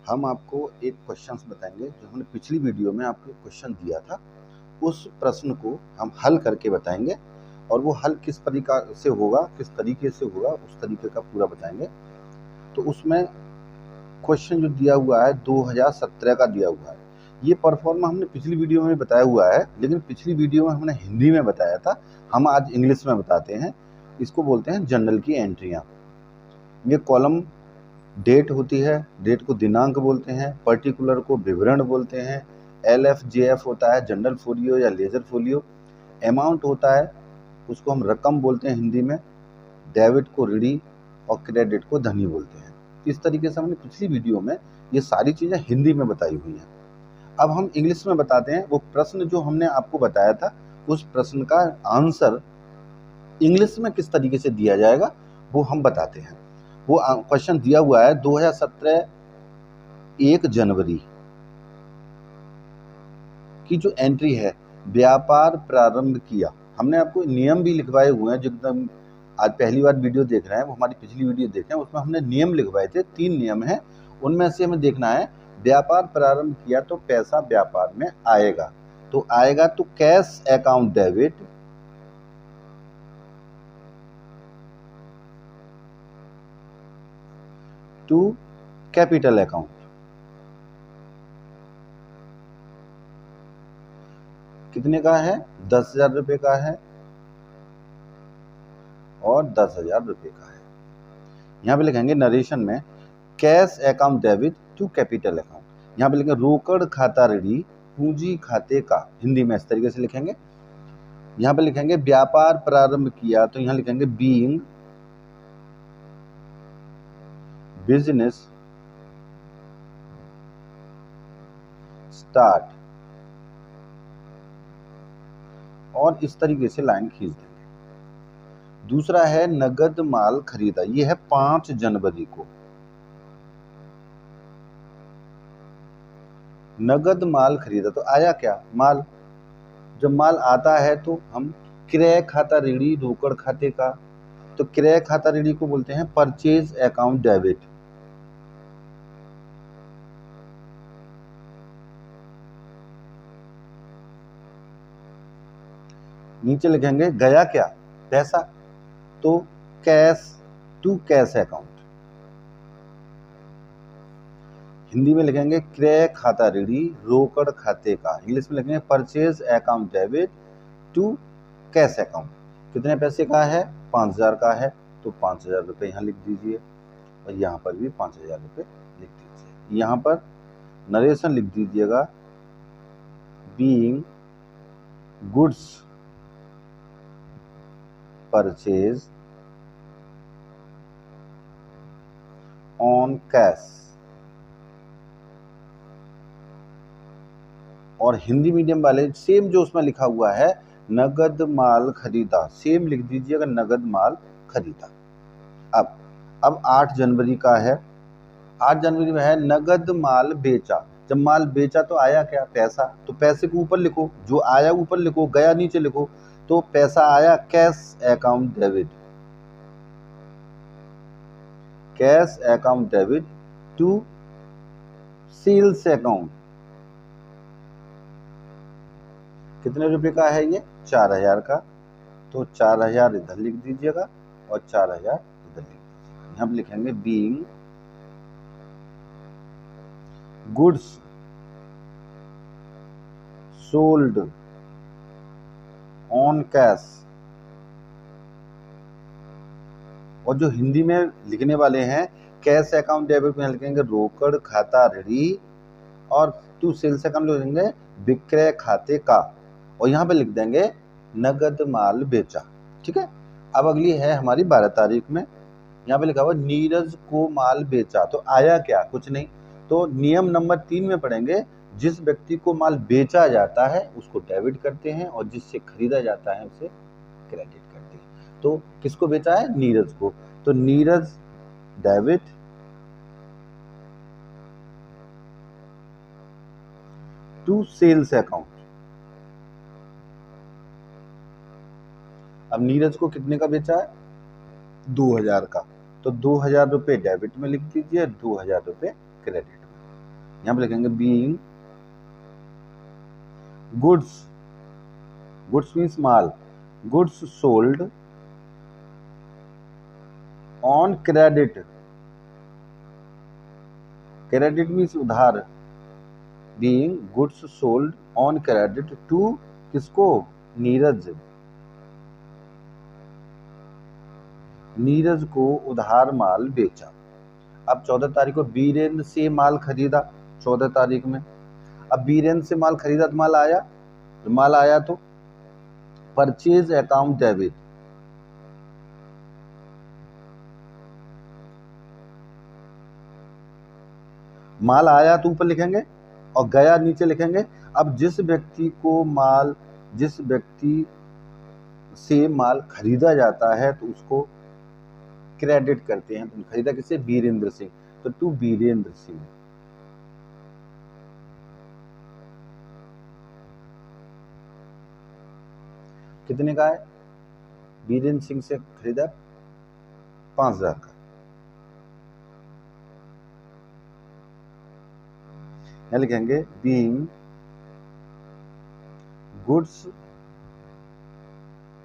हम आपको एक क्वेश्चंस बताएंगे जो हमने पिछली वीडियो में आपको क्वेश्चन दिया था। उस प्रश्न को हम हल करके बताएंगे और वो हल किस तरीका से होगा, किस तरीके से होगा, उस तरीके का पूरा बताएंगे। तो उसमें क्वेश्चन जो दिया हुआ है 2017 का दिया हुआ है। ये परफॉर्मा हमने पिछली वीडियो में बताया हुआ है, लेकिन पिछली वीडियो में हमने हिंदी में बताया था, हम आज इंग्लिश में बताते हैं। इसको बोलते हैं जनरल की एंट्रियाँ। ये कॉलम डेट होती है, डेट को दिनांक बोलते हैं, पर्टिकुलर को विवरण बोलते हैं, LFJF होता है जनरल फोलियो या लेजर फोलियो, अमाउंट होता है उसको हम रकम बोलते हैं हिंदी में, डेबिट को ऋणी और क्रेडिट को धनी बोलते हैं। इस तरीके से हमने पिछली वीडियो में ये सारी चीज़ें हिंदी में बताई हुई हैं। अब हम इंग्लिश में बताते हैं। वो प्रश्न जो हमने आपको बताया था उस प्रश्न का आंसर इंग्लिश में किस तरीके से दिया जाएगा वो हम बताते हैं। वो क्वेश्चन दिया हुआ है 2017 1 जनवरी की जो एंट्री है, व्यापार प्रारंभ किया। हमने आपको नियम भी लिखवाए हुए हैं, जो एकदम आज पहली बार वीडियो देख रहे हैं वो हमारी पिछली वीडियो देख रहे हैं, उसमें हमने नियम लिखवाए थे। 3 नियम हैं, उनमें से हमें देखना है व्यापार प्रारंभ किया तो पैसा व्यापार में आएगा। तो आएगा तो cash account debit to capital account. कितने का है? 10,000 रुपये का है और 10,000 रुपये का है। यहाँ पे लिखेंगे नरेशन में cash account debit to capital account. यहाँ पे लिखेंगे रोकड़ खाता ऋणी पूंजी खाते का, हिंदी में इस तरीके से लिखेंगे। यहाँ पे लिखेंगे व्यापार प्रारंभ किया, तो यहाँ लिखेंगे बीइंग बिजनेस स्टार्ट, और इस तरीके से लाइन खींच देंगे। दूसरा है नगद माल खरीदा, ये है 5 जनवरी को। नगद माल खरीदा तो आया क्या? माल। जब माल आता है तो हम क्रय खाता ऋणी रोकड़ खाते का, तो क्रय खाता ऋणी को बोलते हैं परचेज अकाउंट डेबिट। नीचे लिखेंगे गया क्या? पैसा, तो cash to cash account. Hindi में लिखेंगे क्रय खाता ऋणी रोकड़ खाते का, इंग्लिश में लिखेंगे purchase account debit to cash account. कितने पैसे का है? 5,000 का है, तो 5,000 रुपये यहाँ लिख दीजिए और यहाँ पर भी 5,000 रुपये लिख दीजिए। यहाँ पर नरेशन लिख दीजिएगा being goods purchase on cash. और हिंदी मीडियम वाले सेम जो उसमें लिखा हुआ है नगद माल खरीदा, सेम लिख दीजिएगा नगद माल खरीदा। अब 8 जनवरी का है। 8 जनवरी में है नगद माल बेचा। जब माल बेचा तो आया क्या? पैसा। तो पैसे को ऊपर लिखो, जो आया ऊपर लिखो, गया नीचे लिखो। तो पैसा आया cash account debit, cash account debit to sales account. कितने रुपए का है ये? 4,000 का, तो 4,000 इधर लिख दीजिएगा और 4,000 इधर लिख दीजिएगा। यहाँ पे लिखेंगे being goods sold on cash. और जो हिंदी में लिखने वाले हैं कैश अकाउंट डेबिट में लिखेंगे रोकड़ खाता ऋणी, और टू सेल्स अकाउंट लिखेंगे विक्रय खाते का, और यहाँ पे लिख देंगे नगद माल बेचा। ठीक है। अब अगली है हमारी 12 तारीख में। यहाँ पे लिखा हुआ नीरज को माल बेचा, तो आया क्या? कुछ नहीं। तो नियम नंबर 3 में पढ़ेंगे जिस व्यक्ति को माल बेचा जाता है उसको डेबिट करते हैं और जिससे खरीदा जाता है उसे क्रेडिट करते हैं। तो किसको बेचा है? नीरज को, तो Neeraj debit to sales account. अब नीरज को कितने का बेचा है? 2,000 का, तो 2,000 रुपये डेबिट में लिख दीजिए, 2,000 रुपये क्रेडिट में। यहाँ पे लिखेंगे बीइंग गुड्स, गुड्स मीन्स माल, goods sold on credit, credit means उधार, being goods sold on credit to किसको, नीरज, नीरज को उधार माल बेचा। अब 14 तारीख को बीरेंद्र से माल खरीदा, 14 तारीख में, अब बीरेंद्र से माल खरीदा तो माल आया तो परचेज अकाउंट डेबिट, माल आया तो ऊपर लिखेंगे और गया नीचे लिखेंगे। अब जिस व्यक्ति से माल खरीदा जाता है तो उसको क्रेडिट करते हैं। तो खरीदा किसे, बीरेंद्र सिंह, तो टू बीरेंद्र सिंह। कितने का है, बीरेंद्र सिंह से खरीदा 5,000 का। यहां लिखेंगे being goods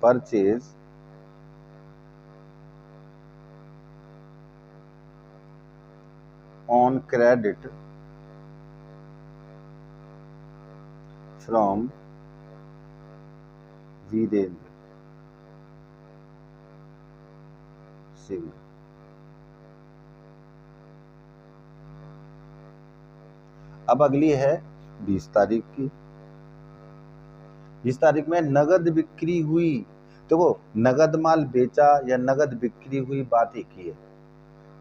purchase on credit from Virendra Singh. अब अगली है 20 तारीख की। 20 तारीख में नगद बिक्री हुई, तो वो नगद माल बेचा या नगद बिक्री हुई बात एक ही है।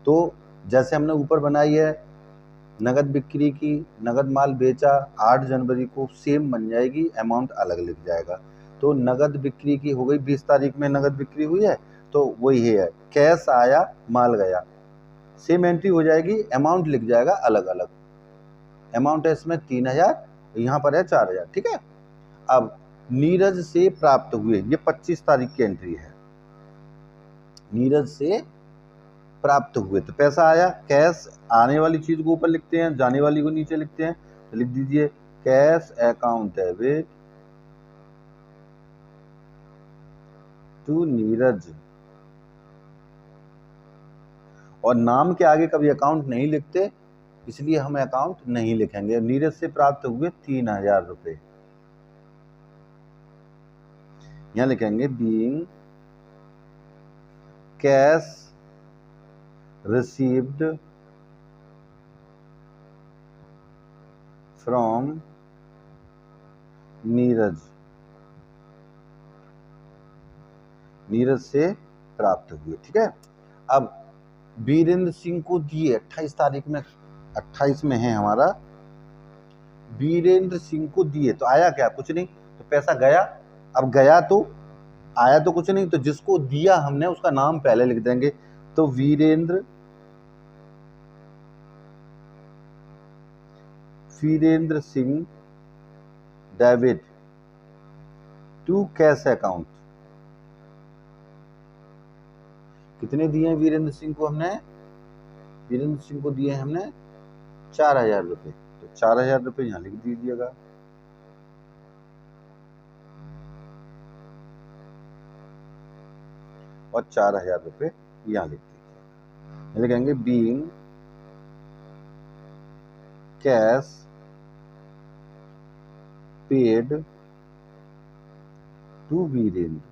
तो जैसे हमने ऊपर बनाई है नगद बिक्री की, नगद माल बेचा 8 जनवरी को, सेम बन जाएगी, अमाउंट अलग लिख जाएगा। तो नगद बिक्री की हो गई, 20 तारीख में नगद बिक्री हुई है तो वही है, कैश आया माल गया, सेम एंट्री हो जाएगी, अमाउंट लिख जाएगा अलग अलग। अमाउंट है इसमें 3,000, यहाँ पर है 4,000, ठीक है। अब नीरज से प्राप्त हुए, ये 25 तारीख की एंट्री है, नीरज से प्राप्त हुए, तो पैसा आया, कैश आने वाली चीज को ऊपर लिखते हैं, जाने वाली को नीचे लिखते हैं, तो लिख दीजिए cash account debit to Neeraj, और नाम के आगे कभी अकाउंट नहीं लिखते इसलिए हम अकाउंट नहीं लिखेंगे। नीरज से प्राप्त हुए 3,000 रुपए, यहां लिखेंगे being cash received from Neeraj, Neeraj से प्राप्त हुए, ठीक है। अब बीरेंद्र सिंह को दिए 28 तारीख में, 28 में है हमारा, बीरेंद्र सिंह को दिए तो आया क्या, कुछ नहीं, तो पैसा गया। अब गया तो आया तो कुछ नहीं, तो जिसको दिया हमने उसका नाम पहले लिख देंगे, तो Virendra Singh debit to cash account. कितने दिए हैं वीरेंद्र सिंह को हमने, वीरेंद्र सिंह को दिए हैं हमने 4,000 रुपए, तो 4,000 रुपए यहां लिख दीजिएगा। और 4,000 रुपए यहां लिख दीजिएगा, लिखेंगे being cash paid to Virendra.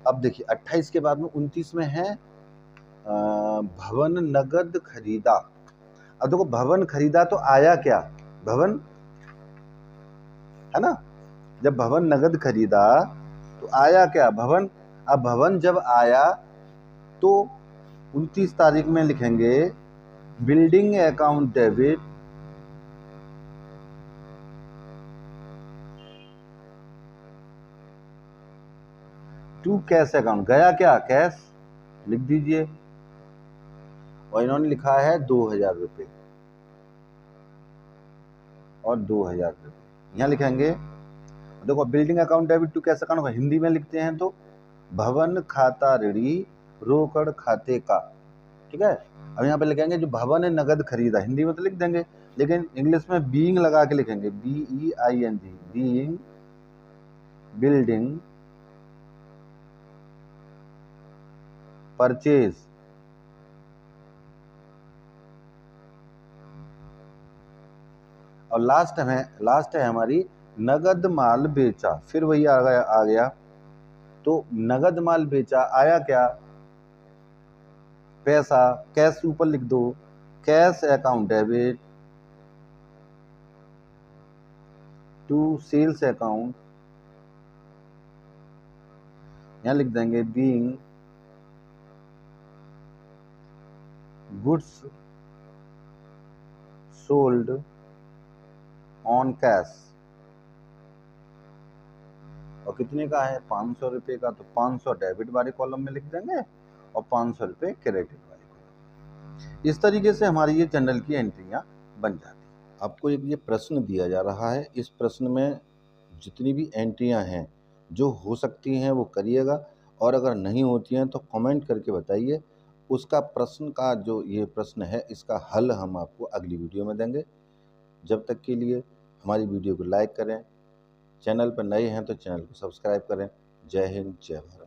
अब देखिए 28 के बाद में 29 में है भवन नगद खरीदा। अब देखो भवन खरीदा तो आया क्या, भवन है ना, जब भवन नगद खरीदा तो आया क्या, भवन। अब भवन जब आया तो 29 तारीख में लिखेंगे building account debit to cash account. गया क्या, कैश, लिख दीजिए। और इन्होंने लिखा है 2,000 रुपए और 2,000 रुपए यहां लिखेंगे। देखो building account debit to cash account Hindi में लिखते हैं तो भवन खाता ऋणी रोकड़ खाते का। ठीक है, अब यहाँ पे लिखेंगे जो भवन ने नगद खरीदा, हिंदी में तो लिख देंगे, लेकिन इंग्लिश में बीइंग लगा के लिखेंगे, BEING, बीइंग, बिल्डिंग, परचेज, और लास्ट है हमारी नगद माल बेचा। फिर वही आ गया। तो नगद माल बेचा, आया क्या, पैसा, कैश ऊपर लिख दो, cash account debit to sales account, यहां लिख देंगे being goods sold on cash. और कितने का है, 500 रुपये का, तो 500 डेबिट वाले कॉलम में लिख देंगे और 500 रुपये क्रेडिट वाले कॉलम। इस तरीके से हमारी ये जनरल की एंट्रियां बन जाती हैं। आपको एक ये प्रश्न दिया जा रहा है, इस प्रश्न में जितनी भी एंट्रियां हैं जो हो सकती हैं वो करिएगा, और अगर नहीं होती हैं तो कमेंट करके बताइए। उसका प्रश्न का जो ये प्रश्न है इसका हल हम आपको अगली वीडियो में देंगे। जब तक के लिए हमारी वीडियो को लाइक करें, चैनल पर नए हैं तो चैनल को सब्सक्राइब करें। जय हिंद, जय भारत।